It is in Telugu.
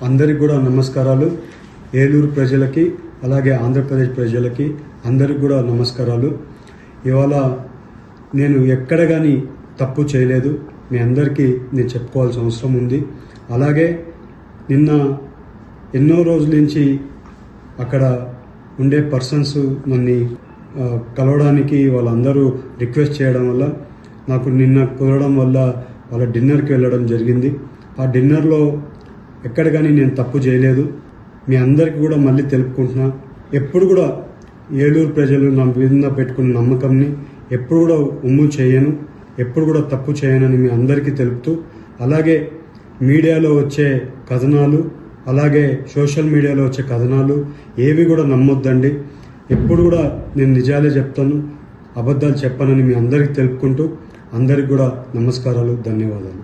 అందరికి కూడా నమస్కారాలు. ఏలూరు ప్రజలకి అలాగే ఆంధ్రప్రదేశ్ ప్రజలకి అందరికి కూడా నమస్కారాలు. ఇవాళ నేను ఎక్కడ కానీ తప్పు చేయలేదు, మీ అందరికీ నేను చెప్పుకోవాల్సిన అవసరం ఉంది. అలాగే నిన్న ఎన్నో రోజుల నుంచి అక్కడ ఉండే పర్సన్స్ నన్ను కలవడానికి వాళ్ళందరూ రిక్వెస్ట్ చేయడం వల్ల నాకు నిన్న కుదరడం వల్ల వాళ్ళ డిన్నర్కి వెళ్ళడం జరిగింది. ఆ డిన్నర్లో ఎక్కడ కానీ నేను తప్పు చేయలేదు. మీ అందరికీ కూడా మళ్ళీ తెలుపుకుంటున్నా, ఎప్పుడు కూడా ఏలూరు ప్రజలు నా మీద పెట్టుకున్న నమ్మకంని ఎప్పుడు కూడా ఉమ్ము చేయను, ఎప్పుడు కూడా తప్పు చేయనని మీ అందరికీ తెలుపుతూ, అలాగే మీడియాలో వచ్చే కథనాలు అలాగే సోషల్ మీడియాలో వచ్చే కథనాలు ఏవి కూడా నమ్మొద్దండి. ఎప్పుడు కూడా నేను నిజాలే చెప్తాను, అబద్ధాలు చెప్పనని మీ అందరికీ తెలుపుకుంటూ అందరికి కూడా నమస్కారాలు, ధన్యవాదాలు.